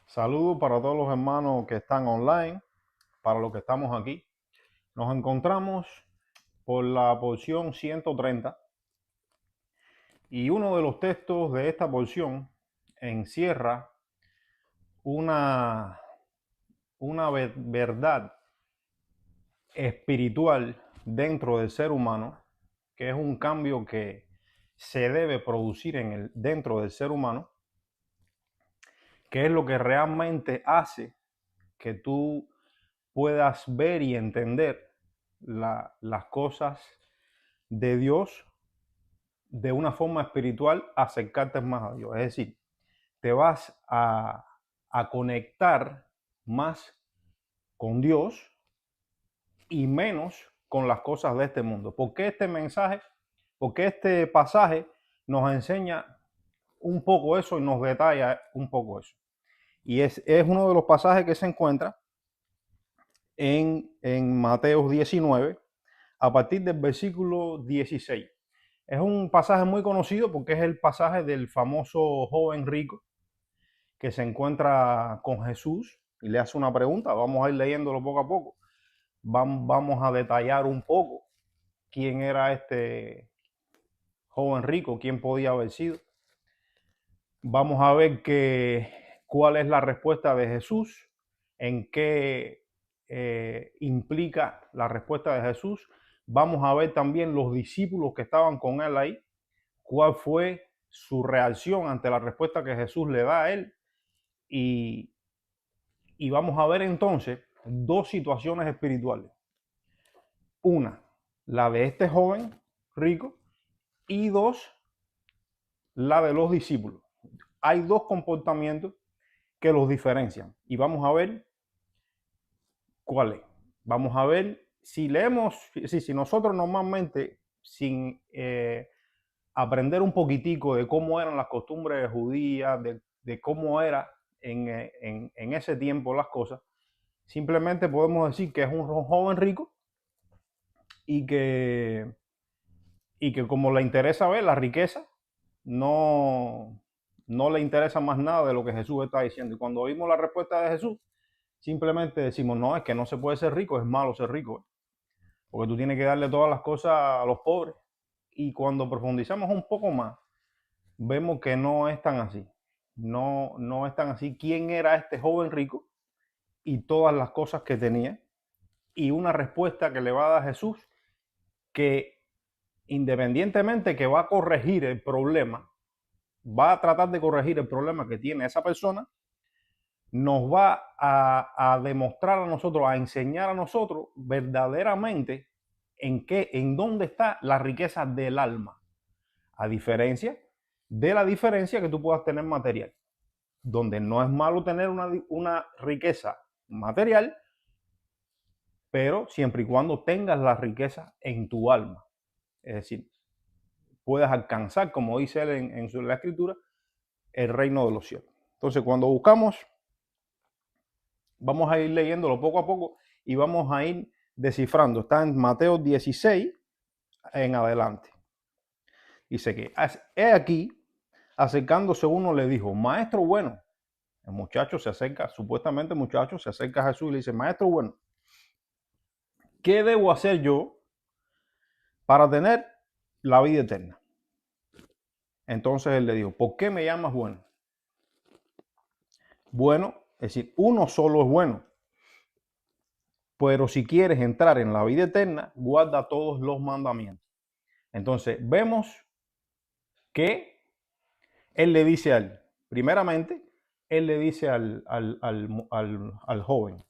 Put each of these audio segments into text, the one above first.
Saludos para todos los hermanos que están online, para los que estamos aquí. Nos encontramos por la porción 130 y uno de los textos de esta porción encierra una, una verdad espiritual dentro del ser humano, que es un cambio que se debe producir dentro del ser humano, que es lo que realmente hace que tú puedas ver y entender las cosas de Dios de una forma espiritual, acercarte más a Dios. Es decir, te vas a conectar más con Dios y menos con las cosas de este mundo. Porque este mensaje, porque este pasaje nos enseña un poco eso y nos detalla un poco eso. Y es uno de los pasajes que se encuentra en Mateo 19, a partir del versículo 16. Es un pasaje muy conocido porque es el pasaje del famoso joven rico que se encuentra con Jesús y le hace una pregunta. Vamos a ir leyéndolo poco a poco. Vamos a detallar un poco quién era este joven rico, quién podía haber sido. Vamos a ver cuál es la respuesta de Jesús, en qué implica la respuesta de Jesús. Vamos a ver también los discípulos que estaban con él ahí, cuál fue su reacción ante la respuesta que Jesús le da a él. Y, y vamos a ver entonces dos situaciones espirituales. Una, la de este joven rico, y dos, la de los discípulos. Hay dos comportamientos que los diferencian y vamos a ver cuál es. Vamos a ver si leemos, si nosotros normalmente sin aprender un poquitico de cómo eran las costumbres judías, de cómo era en ese tiempo las cosas, simplemente podemos decir que es un joven rico y que, y que como le interesa ver la riqueza, no, no le interesa más nada de lo que Jesús está diciendo. Y cuando oímos la respuesta de Jesús, simplemente decimos, no, es que no se puede ser rico, es malo ser rico, porque tú tienes que darle todas las cosas a los pobres. Y cuando profundizamos un poco más, vemos que no es tan así. No es tan así. ¿Quién era este joven rico? Y todas las cosas que tenía. Y una respuesta que le va a dar Jesús, que independientemente que va a corregir el problema, va a tratar de corregir el problema que tiene esa persona, nos va a demostrar a nosotros, a enseñar a nosotros verdaderamente en dónde está la riqueza del alma, a diferencia de la diferencia que tú puedas tener material, donde no es malo tener una riqueza material, pero siempre y cuando tengas la riqueza en tu alma, es decir, puedas alcanzar, como dice él en la escritura, el reino de los cielos. Entonces, cuando buscamos, vamos a ir leyéndolo poco a poco y vamos a ir descifrando. Está en Mateo 16 en adelante. Dice que, he aquí, acercándose uno le dijo, maestro bueno. El muchacho se acerca, supuestamente el muchacho se acerca a Jesús y le dice, maestro bueno, ¿qué debo hacer yo para tener la vida eterna? Entonces él le dijo, ¿por qué me llamas bueno? Bueno, es decir, uno solo es bueno. Pero si quieres entrar en la vida eterna, guarda todos los mandamientos. Entonces, vemos que él le dice primeramente, él le dice al joven,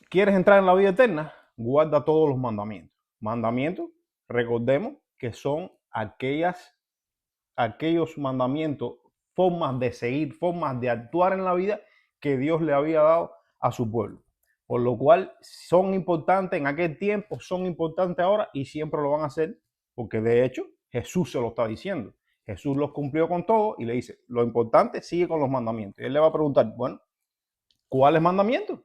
¿quieres entrar en la vida eterna? Guarda todos los mandamientos. Mandamientos, recordemos que son aquellos mandamientos, formas de seguir, formas de actuar en la vida que Dios le había dado a su pueblo. Por lo cual son importantes en aquel tiempo, son importantes ahora y siempre lo van a hacer, porque de hecho Jesús se lo está diciendo. Jesús los cumplió con todo y le dice, lo importante sigue con los mandamientos. Y él le va a preguntar, bueno, ¿cuáles mandamientos?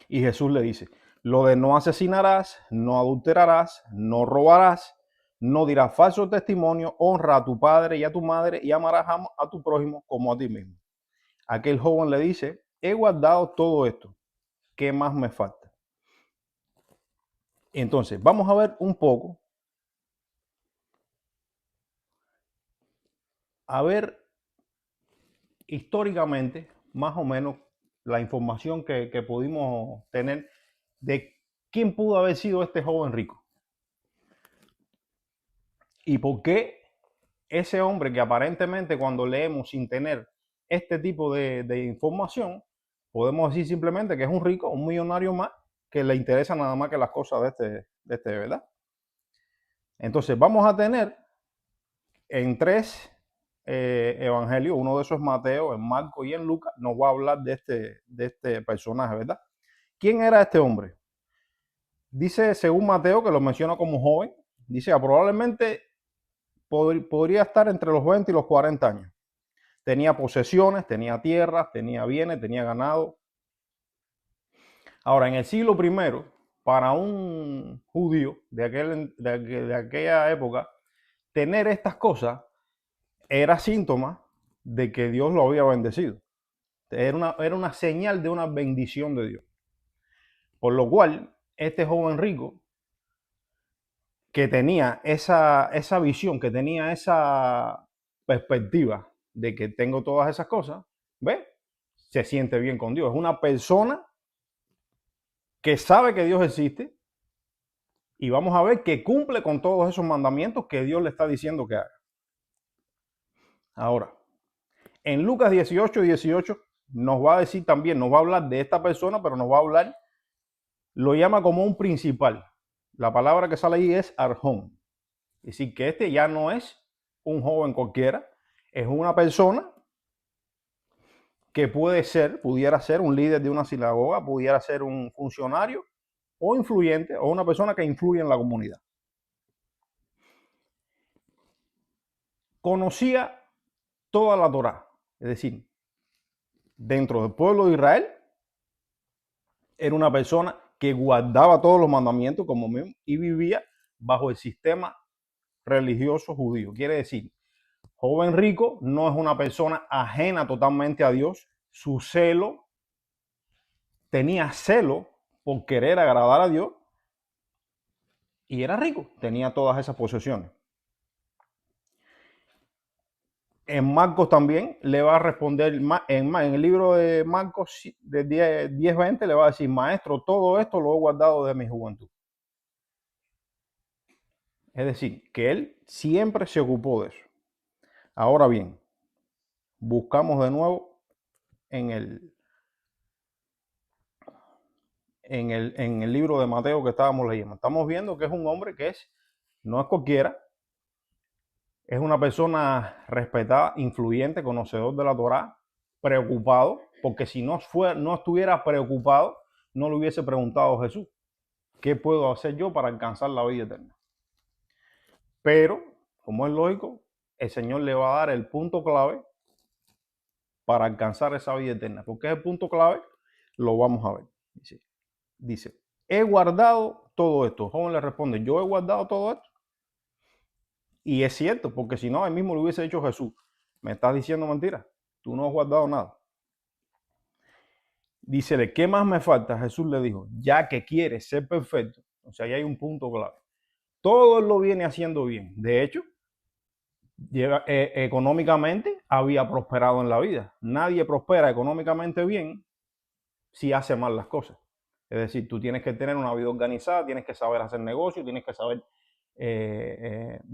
Y Jesús le dice, lo de no asesinarás, no adulterarás, no robarás, no dirás falso testimonio, honra a tu padre y a tu madre y amarás a tu prójimo como a ti mismo. Aquel joven le dice, he guardado todo esto, ¿qué más me falta? Entonces, vamos a ver un poco, a ver históricamente, más o menos, la información que pudimos tener de quién pudo haber sido este joven rico. Y por qué ese hombre que aparentemente cuando leemos sin tener este tipo de información, podemos decir simplemente que es un rico, un millonario más, que le interesa nada más que las cosas de este, ¿verdad? Entonces vamos a tener en tres evangelios, uno de esos es Mateo, en Marcos y en Lucas, nos va a hablar de este personaje, ¿verdad? ¿Quién era este hombre? Dice, según Mateo, que lo menciona como joven, dice, probablemente podría estar entre los 20 y los 40 años. Tenía posesiones, tenía tierras, tenía bienes, tenía ganado. Ahora, en el siglo I, para un judío de aquella época, tener estas cosas era síntoma de que Dios lo había bendecido. Era una señal de una bendición de Dios. Por lo cual, este joven rico, que tenía esa visión, que tenía esa perspectiva de que tengo todas esas cosas, ¿ve? Se siente bien con Dios. Es una persona que sabe que Dios existe y vamos a ver que cumple con todos esos mandamientos que Dios le está diciendo que haga. Ahora, en Lucas 18 nos va a decir también, nos va a hablar de esta persona, pero nos va a hablar, lo llama como un principal. La palabra que sale ahí es arjón. Es decir, que este ya no es un joven cualquiera, es una persona que pudiera ser un líder de una sinagoga, pudiera ser un funcionario o influyente o una persona que influye en la comunidad. Conocía toda la Torá, es decir, dentro del pueblo de Israel, era una persona que guardaba todos los mandamientos como mismo y vivía bajo el sistema religioso judío. Quiere decir, joven rico no es una persona ajena totalmente a Dios. Su celo, tenía celo por querer agradar a Dios y era rico, tenía todas esas posesiones. En Marcos también le va a responder, en el libro de Marcos de 10:20 le va a decir, maestro, todo esto lo he guardado de mi juventud. Es decir, que él siempre se ocupó de eso. Ahora bien, buscamos de nuevo en el libro de Mateo que estábamos leyendo. Estamos viendo que es un hombre que no es cualquiera, es una persona respetada, influyente, conocedor de la Torá, preocupado, porque si no estuviera preocupado, no le hubiese preguntado a Jesús, ¿qué puedo hacer yo para alcanzar la vida eterna? Pero, como es lógico, el Señor le va a dar el punto clave para alcanzar esa vida eterna. ¿Por qué es el punto clave? Lo vamos a ver. Dice, he guardado todo esto. El joven le responde, yo he guardado todo esto. Y es cierto, porque si no, él mismo le hubiese dicho Jesús, me estás diciendo mentira, tú no has guardado nada. Dícele, ¿qué más me falta? Jesús le dijo, ya que quieres ser perfecto, o sea, ahí hay un punto clave. Todo él lo viene haciendo bien. De hecho, económicamente había prosperado en la vida. Nadie prospera económicamente bien si hace mal las cosas. Es decir, tú tienes que tener una vida organizada, tienes que saber hacer negocios, tienes que saber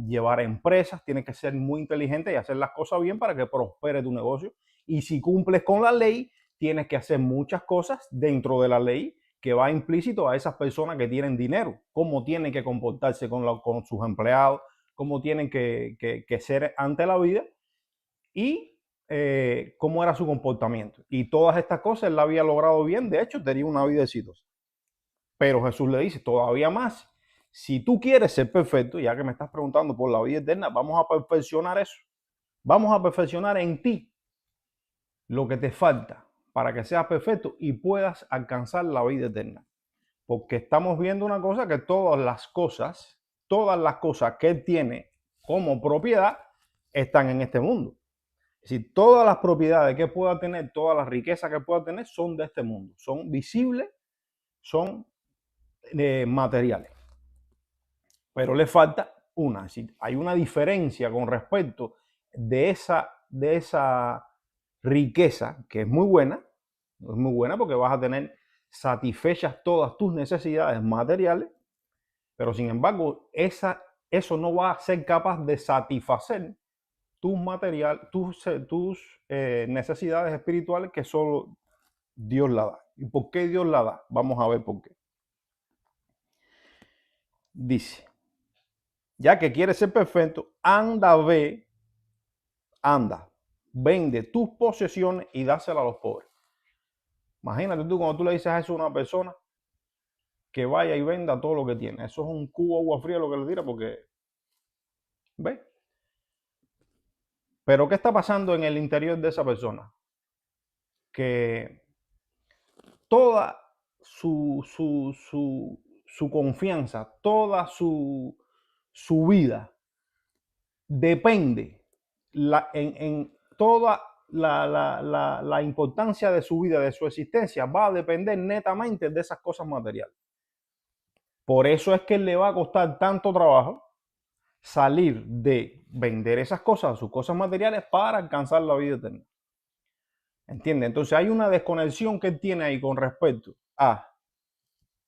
llevar empresas, tienes que ser muy inteligente y hacer las cosas bien para que prospere tu negocio. Y si cumples con la ley, tienes que hacer muchas cosas dentro de la ley que va implícito a esas personas que tienen dinero, cómo tienen que comportarse con sus empleados, cómo tienen que ser ante la vida y cómo era su comportamiento. Y todas estas cosas él la había logrado bien, de hecho tenía una vida exitosa. Pero Jesús le dice, todavía más, si tú quieres ser perfecto, ya que me estás preguntando por la vida eterna, vamos a perfeccionar eso. Vamos a perfeccionar en ti lo que te falta para que seas perfecto y puedas alcanzar la vida eterna. Porque estamos viendo una cosa, que todas las cosas todas las cosas que él tiene como propiedad están en este mundo. Es decir, todas las propiedades que pueda tener, todas las riquezas que pueda tener son de este mundo, son visibles, son materiales. Pero le falta una, es decir, hay una diferencia con respecto de esa riqueza que es muy buena porque vas a tener satisfechas todas tus necesidades materiales, pero sin embargo, eso no va a ser capaz de satisfacer tus necesidades espirituales que solo Dios la da. ¿Y por qué Dios la da? Vamos a ver por qué. Dice, ya que quieres ser perfecto, vende tus posesiones y dáselas a los pobres. Imagínate tú cuando tú le dices eso a una persona que vaya y venda todo lo que tiene. Eso es un cubo de agua fría lo que le tira porque, ¿ves? Pero ¿qué está pasando en el interior de esa persona? Que toda su confianza, toda su vida depende en toda la importancia de su vida, de su existencia, va a depender netamente de esas cosas materiales. Por eso es que le va a costar tanto trabajo salir de vender esas cosas, sus cosas materiales, para alcanzar la vida eterna. ¿Entiendes? Entonces hay una desconexión que él tiene ahí con respecto a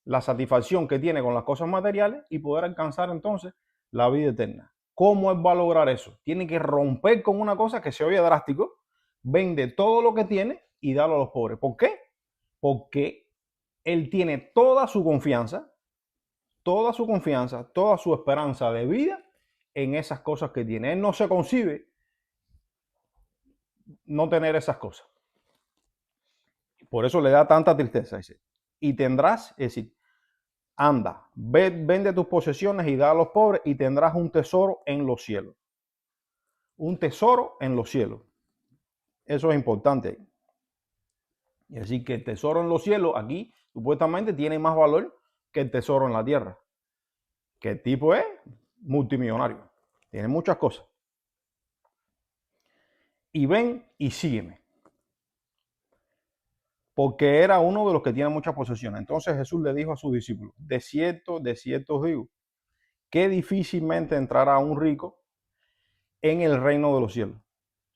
la satisfacción que tiene con las cosas materiales y poder alcanzar entonces la vida eterna. ¿Cómo él va a lograr eso? Tiene que romper con una cosa que se oye drástico, vende todo lo que tiene y darlo a los pobres. ¿Por qué? Porque él tiene toda su confianza, toda su esperanza de vida en esas cosas que tiene. Él no se concibe no tener esas cosas. Por eso le da tanta tristeza. Dice, y tendrás, es decir, anda, vende tus posesiones y da a los pobres y tendrás un tesoro en los cielos. Un tesoro en los cielos. Eso es importante. Y así que el tesoro en los cielos aquí supuestamente tiene más valor que el tesoro en la tierra. Que el tipo es multimillonario. Tiene muchas cosas. Y ven y sígueme. Porque era uno de los que tiene muchas posesiones. Entonces Jesús le dijo a sus discípulos, de cierto os digo, que difícilmente entrará un rico en el reino de los cielos.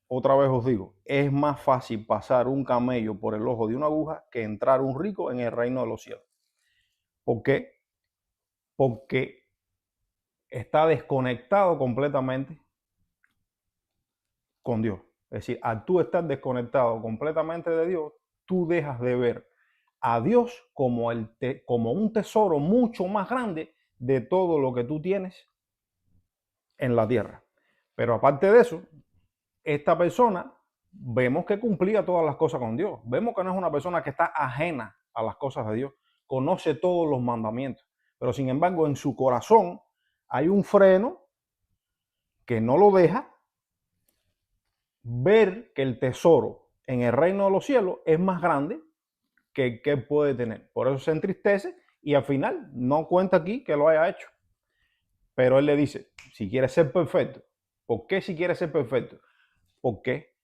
Otra vez os digo, es más fácil pasar un camello por el ojo de una aguja que entrar un rico en el reino de los cielos. ¿Por qué? Porque está desconectado completamente con Dios. Es decir, al tú estar desconectado completamente de Dios, tú dejas de ver a Dios como un tesoro mucho más grande de todo lo que tú tienes en la tierra. Pero aparte de eso, esta persona vemos que cumplía todas las cosas con Dios. Vemos que no es una persona que está ajena a las cosas de Dios. Conoce todos los mandamientos. Pero sin embargo, en su corazón hay un freno que no lo deja ver que el tesoro en el reino de los cielos es más grande que puede tener. Por eso se entristece y al final no cuenta aquí que lo haya hecho. Pero él le dice, si quieres ser perfecto, ¿por qué si quieres ser perfecto? ¿Por qué?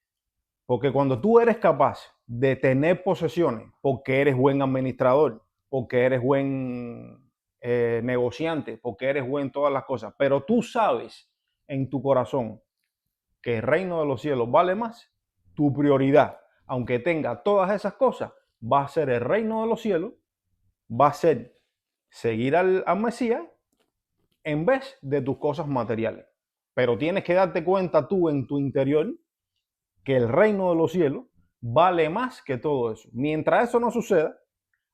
Porque cuando tú eres capaz de tener posesiones, porque eres buen administrador, porque eres buen negociante, porque eres buen en todas las cosas, pero tú sabes en tu corazón que el reino de los cielos vale más, tu prioridad, aunque tenga todas esas cosas, va a ser el reino de los cielos, va a ser seguir al Mesías en vez de tus cosas materiales. Pero tienes que darte cuenta tú en tu interior que el reino de los cielos vale más que todo eso. Mientras eso no suceda,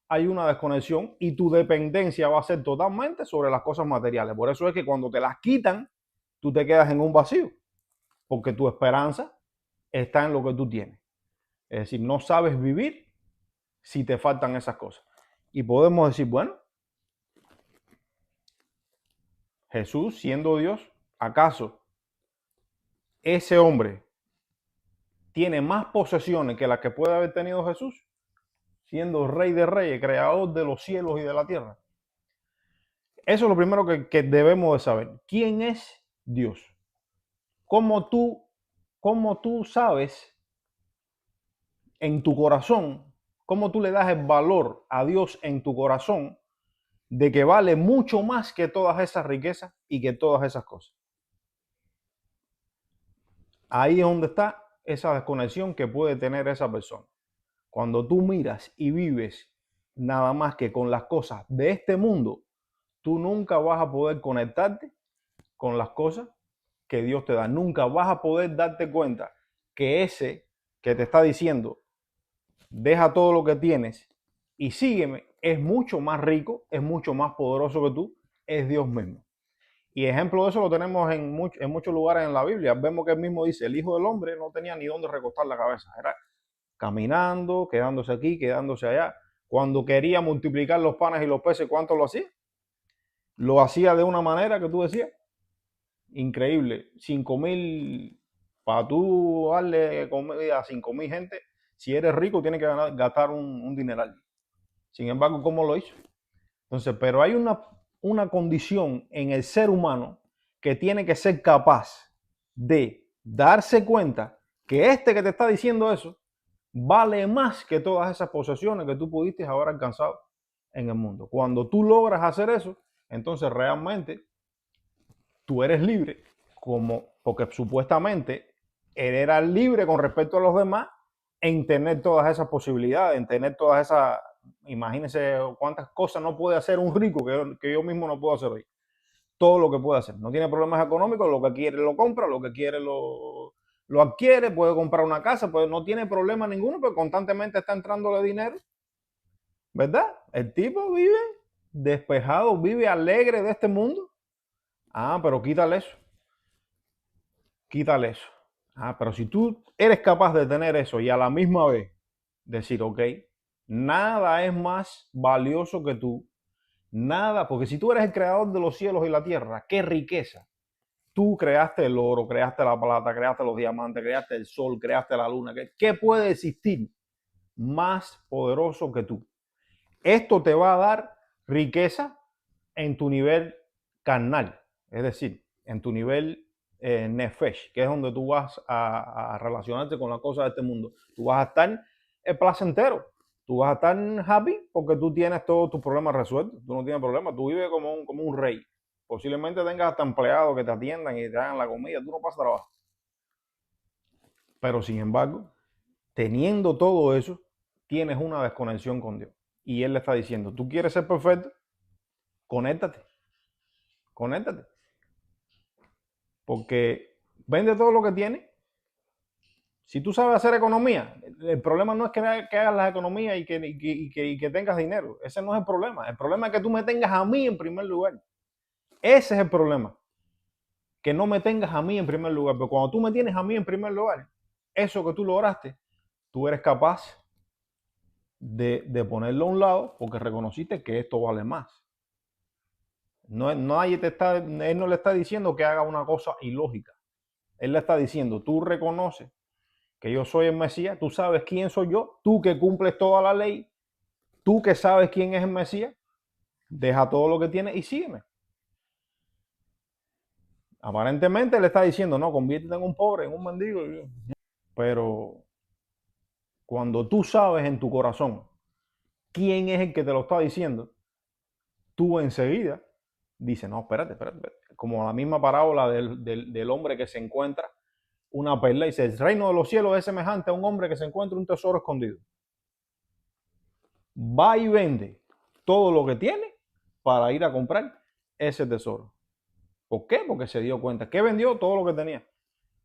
hay una desconexión y tu dependencia va a ser totalmente sobre las cosas materiales. Por eso es que cuando te las quitan, tú te quedas en un vacío, porque tu esperanza está en lo que tú tienes. Es decir, no sabes vivir si te faltan esas cosas. Y podemos decir, bueno, Jesús, siendo Dios, ¿acaso ese hombre tiene más posesiones que las que puede haber tenido Jesús, siendo Rey de Reyes, creador de los cielos y de la tierra? Eso es lo primero que debemos de saber. ¿Quién es Dios? ¿Cómo tú sabes en tu corazón, cómo tú le das el valor a Dios en tu corazón de que vale mucho más que todas esas riquezas y que todas esas cosas? Ahí es donde está esa desconexión que puede tener esa persona. Cuando tú miras y vives nada más que con las cosas de este mundo, tú nunca vas a poder conectarte con las cosas que Dios te da. Nunca vas a poder darte cuenta que ese que te está diciendo, deja todo lo que tienes y sígueme, es mucho más rico, es mucho más poderoso que tú, es Dios mismo. Y ejemplo de eso lo tenemos en muchos lugares en la Biblia. Vemos que él mismo dice, el Hijo del Hombre no tenía ni dónde recostar la cabeza. Era caminando, quedándose aquí, quedándose allá. Cuando quería multiplicar los panes y los peces, ¿cuánto lo hacía? Lo hacía de una manera que tú decías, increíble. 5,000, para tú darle comida a 5,000 gente, si eres rico tienes que gastar un dineral. Sin embargo, ¿cómo lo hizo? Entonces, pero hay una condición en el ser humano que tiene que ser capaz de darse cuenta que este que te está diciendo eso vale más que todas esas posesiones que tú pudiste haber alcanzado en el mundo. Cuando tú logras hacer eso, entonces realmente tú eres libre, porque supuestamente eras libre con respecto a los demás en tener todas esas posibilidades, en tener todas esas, imagínense cuántas cosas no puede hacer un rico que yo mismo no puedo hacer hoy. Todo lo que puede hacer. No tiene problemas económicos, lo que quiere lo compra, lo que quiere lo adquiere, puede comprar una casa, pues no tiene problema ninguno, pero constantemente está entrándole dinero, ¿verdad? El tipo vive despejado, vive alegre de este mundo. Ah, pero quítale eso. Quítale eso. Ah, pero si tú eres capaz de tener eso y a la misma vez decir, ok, nada es más valioso que tú, nada, porque si tú eres el creador de los cielos y la tierra, qué riqueza. Tú creaste el oro, creaste la plata, creaste los diamantes, creaste el sol, creaste la luna. ¿Qué puede existir más poderoso que tú? Esto te va a dar riqueza en tu nivel carnal, es decir, en tu nivel nefesh, que es donde tú vas a relacionarte con las cosas de este mundo. Tú vas a estar placentero, tú vas a estar happy porque tú tienes todos tus problemas resueltos, tú no tienes problemas, tú vives como un rey. Posiblemente tengas hasta empleados que te atiendan y te hagan la comida, tú no pasas trabajo. Pero sin embargo, teniendo todo eso, tienes una desconexión con Dios. Y Él le está diciendo, ¿tú quieres ser perfecto? Conéctate, conéctate. Porque vende todo lo que tienes. Si tú sabes hacer economía, el problema no es que hagas la economía y que tengas dinero. Ese no es el problema. El problema es que tú me tengas a mí en primer lugar. Ese es el problema. Que no me tengas a mí en primer lugar. Pero cuando tú me tienes a mí en primer lugar, eso que tú lograste, tú eres capaz de ponerlo a un lado porque reconociste que esto vale más. No, nadie él no le está diciendo que haga una cosa ilógica. Él le está diciendo, tú reconoces que yo soy el Mesías, tú sabes quién soy yo, tú que cumples toda la ley, tú que sabes quién es el Mesías, deja todo lo que tienes y sígueme. Aparentemente le está diciendo, no, conviértete en un pobre, en un mendigo. Pero cuando tú sabes en tu corazón quién es el que te lo está diciendo, tú enseguida dices, no, espérate. Como la misma parábola del hombre que se encuentra una perla y dice, el reino de los cielos es semejante a un hombre que se encuentra un tesoro escondido. Va y vende todo lo que tiene para ir a comprar ese tesoro. ¿Por qué? Porque se dio cuenta que vendió todo lo que tenía.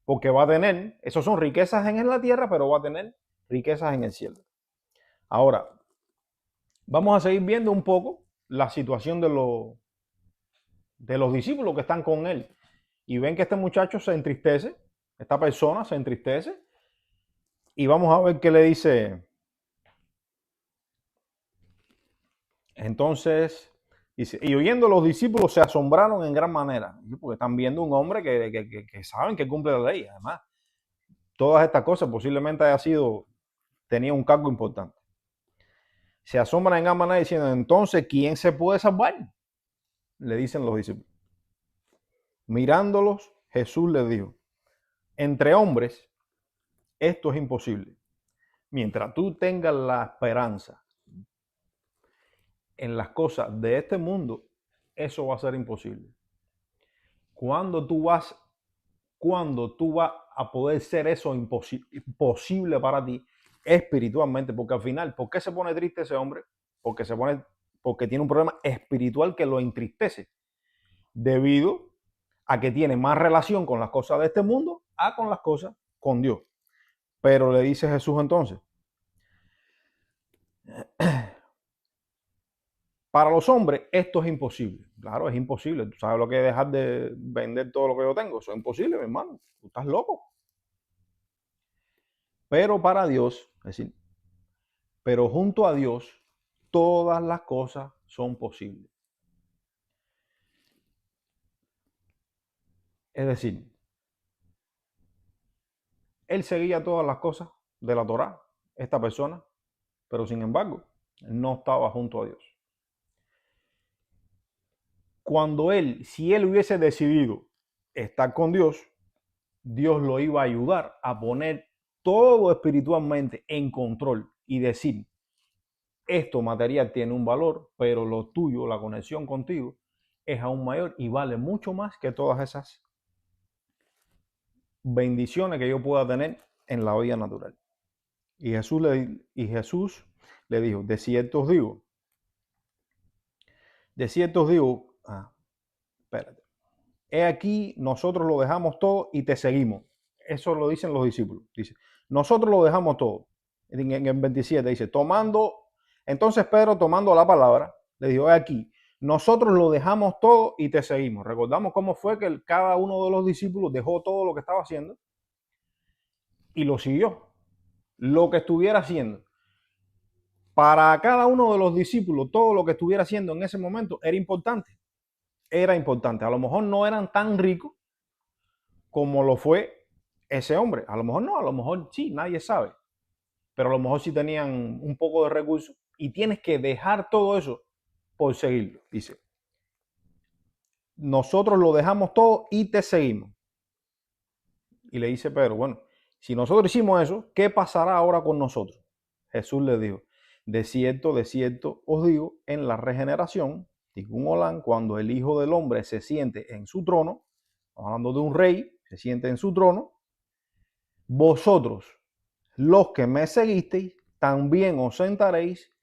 Porque va a tener, eso son riquezas en la tierra, pero va a tener riquezas en el cielo. Ahora, vamos a seguir viendo un poco la situación de los discípulos que están con él. Y ven que este muchacho se entristece, esta persona se entristece. Y vamos a ver qué le dice. Entonces, dice, y oyendo los discípulos se asombraron en gran manera, porque están viendo un hombre que saben que cumple la ley. Además, todas estas cosas posiblemente tenía un cargo importante. Se asombran en gran manera diciendo, entonces, ¿quién se puede salvar? le dicen los discípulos. Mirándolos, Jesús les dijo, entre hombres esto es imposible. Mientras tú tengas la esperanza en las cosas de este mundo, eso va a ser imposible. Cuando tú vas a poder ser eso imposible para ti espiritualmente, porque al final, ¿por qué se pone triste ese hombre? Porque tiene un problema espiritual que lo entristece, debido a que tiene más relación con las cosas de este mundo a con las cosas con Dios. Pero le dice Jesús entonces, para los hombres esto es imposible. Claro, es imposible. Tú sabes lo que es dejar de vender todo lo que yo tengo. Eso es imposible, mi hermano. Tú estás loco. Pero para Dios, es decir, pero junto a Dios, todas las cosas son posibles. Es decir, él seguía todas las cosas de la Torá, esta persona, pero sin embargo, no estaba junto a Dios. Si él hubiese decidido estar con Dios, Dios lo iba a ayudar a poner todo espiritualmente en control y decir, esto material tiene un valor, pero lo tuyo, la conexión contigo, es aún mayor y vale mucho más que todas esas bendiciones que yo pueda tener en la vida natural. Y Jesús le dijo, de cierto os digo, espérate, he aquí, nosotros lo dejamos todo y te seguimos. Eso lo dicen los discípulos. Dice, nosotros lo dejamos todo. En el 27 dice, entonces Pedro tomando la palabra, le dijo, he aquí, nosotros lo dejamos todo y te seguimos. Recordamos cómo fue que cada uno de los discípulos dejó todo lo que estaba haciendo y lo siguió. Lo que estuviera haciendo. Para cada uno de los discípulos, todo lo que estuviera haciendo en ese momento era importante. Era importante. A lo mejor no eran tan ricos como lo fue ese hombre. A lo mejor no, a lo mejor sí, nadie sabe. Pero a lo mejor sí tenían un poco de recursos y tienes que dejar todo eso por seguirlo. Dice, nosotros lo dejamos todo y te seguimos. Y le dice Pedro, bueno, si nosotros hicimos eso, ¿qué pasará ahora con nosotros? Jesús le dijo, de cierto os digo, en la regeneración, un Olán, cuando el Hijo del Hombre se siente en su trono, hablando de un rey, se siente en su trono, vosotros, los que me seguisteis, también os sentaréis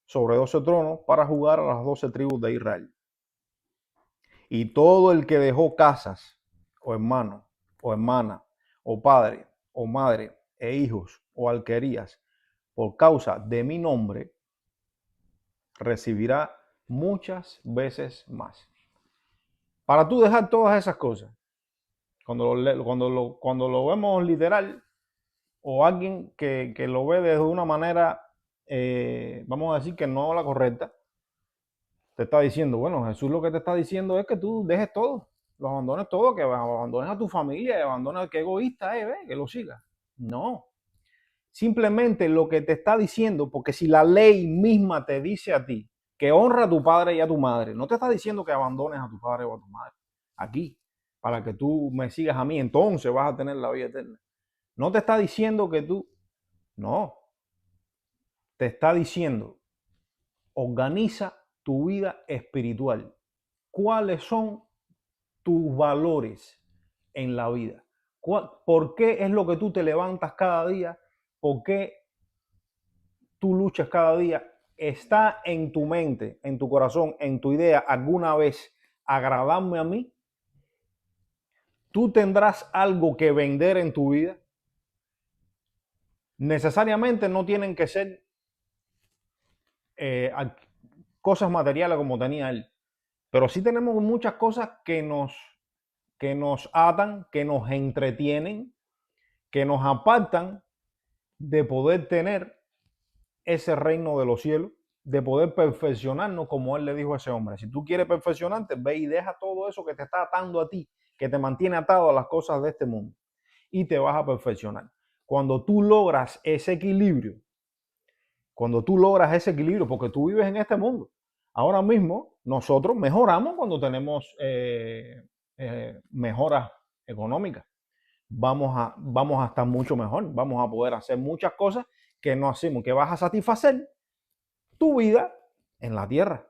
sobre 12 tronos para jugar a las 12 tribus de Israel. Y todo el que dejó casas, o hermano, o hermana, o padre, o madre, e hijos, o alquerías, por causa de mi nombre, recibirá muchas veces más. Para tú dejar todas esas cosas, cuando lo vemos literal, o alguien que lo ve de una manera, vamos a decir que no la correcta, te está diciendo, bueno, Jesús lo que te está diciendo es que tú dejes todo, lo abandones todo, que abandones a tu familia, abandones, que egoísta es, que lo sigas. No. Simplemente lo que te está diciendo, porque si la ley misma te dice a ti que honra a tu padre y a tu madre, no te está diciendo que abandones a tu padre o a tu madre. Aquí, para que tú me sigas a mí, entonces vas a tener la vida eterna. No te está diciendo que tú, no. Te está diciendo, organiza tu vida espiritual. ¿Cuáles son tus valores en la vida? ¿Por qué es lo que tú te levantas cada día? ¿Por qué tú luchas cada día? ¿Está en tu mente, en tu corazón, en tu idea alguna vez agradarme a mí? ¿Tú tendrás algo que vender en tu vida? Necesariamente no tienen que ser cosas materiales como tenía él, pero sí tenemos muchas cosas que nos atan, que nos entretienen, que nos apartan de poder tener ese reino de los cielos, de poder perfeccionarnos como él le dijo a ese hombre. Si tú quieres perfeccionarte, ve y deja todo eso que te está atando a ti, que te mantiene atado a las cosas de este mundo, y te vas a perfeccionar. Cuando tú logras ese equilibrio, porque tú vives en este mundo, Ahora mismo nosotros mejoramos cuando tenemos mejoras económicas. Vamos a estar mucho mejor, vamos a poder hacer muchas cosas que no hacemos, que vas a satisfacer tu vida en la tierra,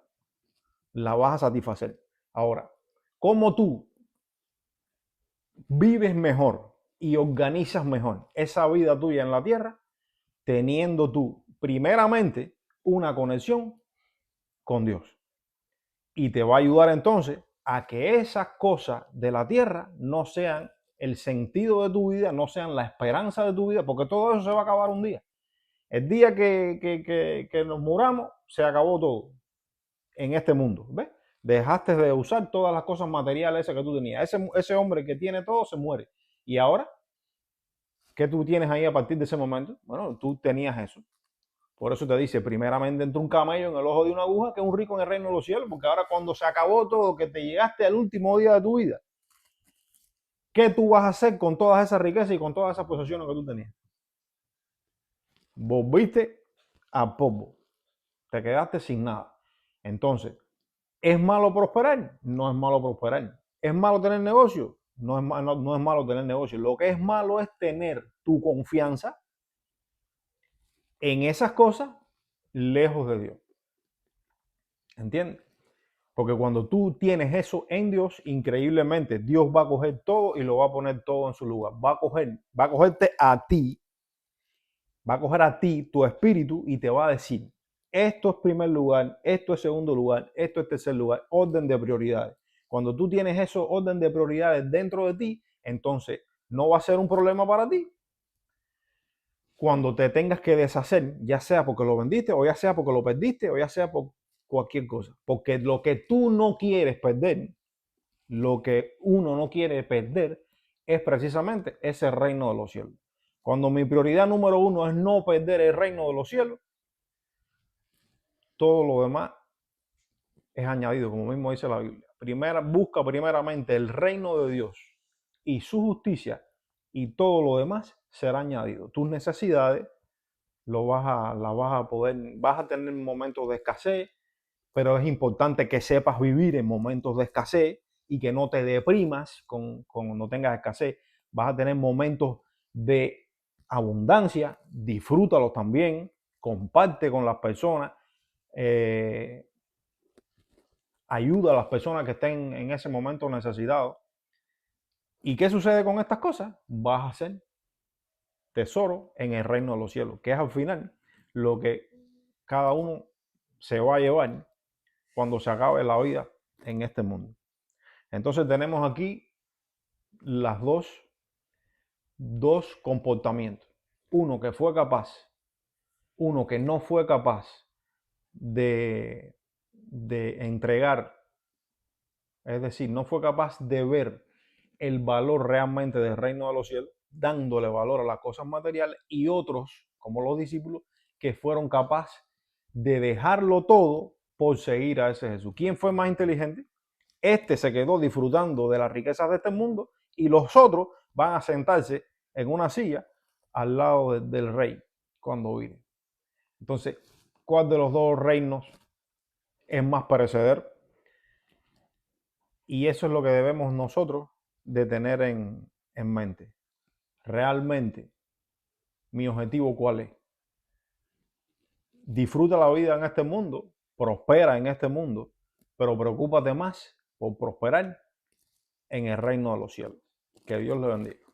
la vas a satisfacer. Ahora, ¿cómo tú vives mejor y organizas mejor esa vida tuya en la tierra? Teniendo tú, primeramente, una conexión con Dios. Y te va a ayudar entonces a que esas cosas de la tierra no sean el sentido de tu vida, no sean la esperanza de tu vida, porque todo eso se va a acabar un día. El día que nos muramos, se acabó todo en este mundo. ¿Ves? Dejaste de usar todas las cosas materiales esas que tú tenías. Ese hombre que tiene todo se muere. Y ahora, ¿qué tú tienes ahí a partir de ese momento? Bueno, tú tenías eso. Por eso te dice, primeramente entró un camello en el ojo de una aguja, que es un rico en el reino de los cielos, porque ahora cuando se acabó todo, que te llegaste al último día de tu vida, ¿qué tú vas a hacer con todas esas riquezas y con todas esas posesiones que tú tenías? Volviste a polvo, te quedaste sin nada. Entonces, ¿es malo prosperar? No es malo prosperar. ¿Es malo tener negocio? No es malo tener negocio. Lo que es malo es tener tu confianza en esas cosas lejos de Dios. ¿Entiendes? Porque cuando tú tienes eso en Dios, increíblemente, Dios va a coger todo y lo va a poner todo en su lugar. Va a cogerte a ti, va a coger a ti tu espíritu y te va a decir, esto es primer lugar, esto es segundo lugar, esto es tercer lugar, orden de prioridades. Cuando tú tienes eso, orden de prioridades dentro de ti, entonces no va a ser un problema para ti. Cuando te tengas que deshacer, ya sea porque lo vendiste, o ya sea porque lo perdiste, o ya sea por cualquier cosa. Porque lo que tú no quieres perder, lo que uno no quiere perder, es precisamente ese reino de los cielos. Cuando mi prioridad número uno es no perder el reino de los cielos, todo lo demás es añadido, como mismo dice la Biblia. Busca primeramente el reino de Dios y su justicia, y todo lo demás será añadido. Tus necesidades vas a tener momentos de escasez, pero es importante que sepas vivir en momentos de escasez y que no te deprimas con no tengas escasez. Vas a tener momentos de abundancia, disfrútalos también, comparte con las personas, ayuda a las personas que estén en ese momento necesitados. ¿Y qué sucede con estas cosas? Vas a hacer tesoro en el reino de los cielos, que es al final lo que cada uno se va a llevar cuando se acabe la vida en este mundo. Entonces tenemos aquí las dos comportamientos. Uno que fue capaz, uno que no fue capaz de entregar, es decir, no fue capaz de ver el valor realmente del reino de los cielos, dándole valor a las cosas materiales, y otros, como los discípulos, que fueron capaces de dejarlo todo por seguir a ese Jesús. ¿Quién fue más inteligente? Este se quedó disfrutando de las riquezas de este mundo y los otros van a sentarse en una silla al lado del rey cuando viene. Entonces, ¿cuál de los dos reinos es más perecedero? Y eso es lo que debemos nosotros de tener en mente. Realmente, mi objetivo, ¿cuál es? Disfruta la vida en este mundo, prospera en este mundo, pero preocúpate más por prosperar en el reino de los cielos. Que Dios le bendiga.